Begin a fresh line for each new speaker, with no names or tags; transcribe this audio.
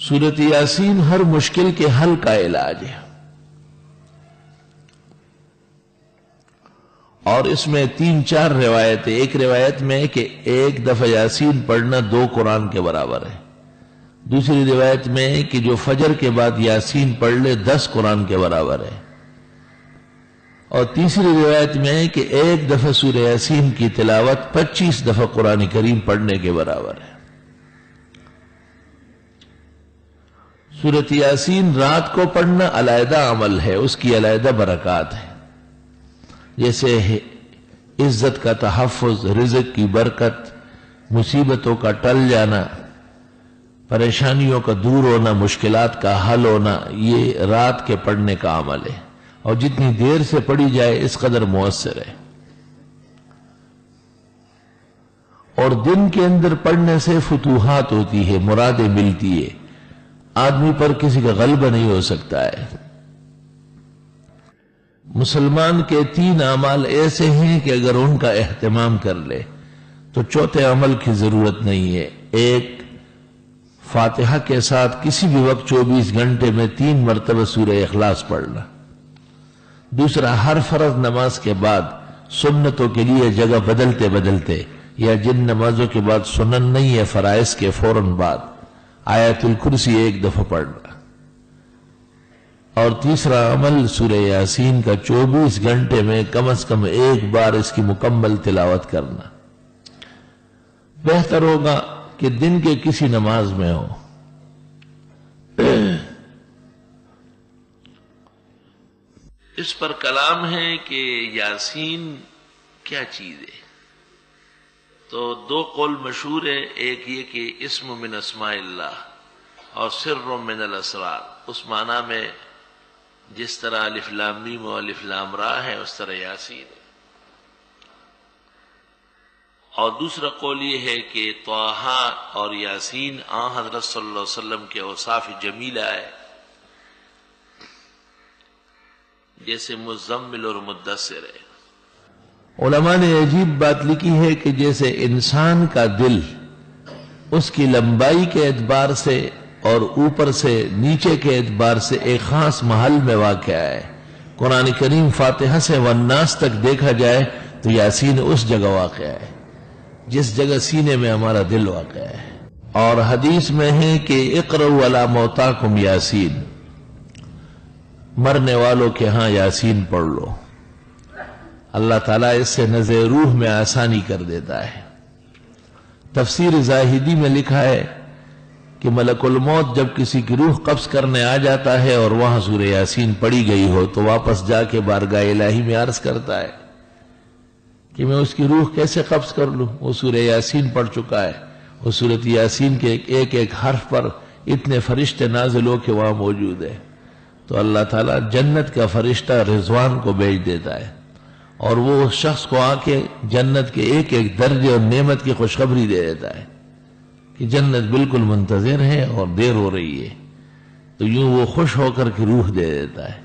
سورۃ یاسین ہر مشکل کے حل کا علاج ہے، اور اس میں 3-4 روایتیں. ایک روایت میں کہ ایک دفعہ یاسین پڑھنا 2 قرآن کے برابر ہے. دوسری روایت میں کہ جو فجر کے بعد یاسین پڑھ لے 10 قرآن کے برابر ہے. اور تیسری روایت میں کہ ایک دفعہ سورہ یاسین کی تلاوت 25 دفعہ قرآن کریم پڑھنے کے برابر ہے. سورۃ یاسین رات کو پڑھنا علیحدہ عمل ہے، اس کی علیحدہ برکات ہے. جیسے عزت کا تحفظ، رزق کی برکت، مصیبتوں کا ٹل جانا، پریشانیوں کا دور ہونا، مشکلات کا حل ہونا، یہ رات کے پڑھنے کا عمل ہے، اور جتنی دیر سے پڑھی جائے اس قدر مؤثر ہے. اور دن کے اندر پڑھنے سے فتوحات ہوتی ہے، مرادیں ملتی ہے، آدمی پر کسی کا غلبہ نہیں ہو سکتا ہے. مسلمان کے 3 اعمال ایسے ہیں کہ اگر ان کا اہتمام کر لے تو چوتھے عمل کی ضرورت نہیں ہے. ایک، فاتحہ کے ساتھ کسی بھی وقت 24 گھنٹے میں 3 مرتبہ سورہ اخلاص پڑھنا. دوسرا، ہر فرض نماز کے بعد سنتوں کے لیے جگہ بدلتے بدلتے، یا جن نمازوں کے بعد سنن نہیں ہے فرائض کے فوراً بعد آیت الکرسی 1 دفعہ پڑھنا. اور تیسرا عمل سورہ یاسین کا 24 گھنٹے میں کم از کم 1 بار اس کی مکمل تلاوت کرنا. بہتر ہوگا کہ دن کے کسی نماز میں ہو. اس پر کلام ہے کہ یاسین کیا چیز ہے. تو 2 قول مشہور ہے، ایک یہ کہ اسم من اسماء اللہ اور سر من الاسرار. اس معنی میں جس طرح الف لام میم و الف لام را ہے اس طرح یاسین ہے. اور دوسرا قول یہ ہے کہ طٰہٰ اور یاسین حضرت صلی اللہ علیہ وسلم کے اوصاف جمیلہ ہے، جیسے مزمل اور مدثر ہے. علماء نے عجیب بات لکھی ہے کہ جیسے انسان کا دل اس کی لمبائی کے اعتبار سے اور اوپر سے نیچے کے اعتبار سے ایک خاص محل میں واقع ہے. قرآن کریم فاتحہ سے والناس تک دیکھا جائے تو یاسین اس جگہ واقع ہے جس جگہ سینے میں ہمارا دل واقع ہے. اور حدیث میں ہے کہ اقرؤوا علی موتاکم یاسین، مرنے والوں کے ہاں یاسین پڑھ لو. اللہ تعالیٰ اس سے نزع روح میں آسانی کر دیتا ہے. تفسیر زاہدی میں لکھا ہے کہ ملک الموت جب کسی کی روح قبض کرنے آ جاتا ہے اور وہاں سورہ یاسین پڑھی گئی ہو تو واپس جا کے بارگاہ الہی میں عرض کرتا ہے کہ میں اس کی روح کیسے قبض کر لوں، وہ سورہ یاسین پڑھ چکا ہے. وہ سورۃ یاسین کے ایک ایک حرف پر اتنے فرشتے نازل ہو کے وہاں موجود ہے. تو اللہ تعالیٰ جنت کا فرشتہ رضوان کو بھیج دیتا ہے، اور وہ اس شخص کو آ کے جنت کے ایک ایک درجے اور نعمت کی خوشخبری دے دیتا ہے کہ جنت بالکل منتظر ہے اور دیر ہو رہی ہے. تو یوں وہ خوش ہو کر کے روح دے دیتا ہے.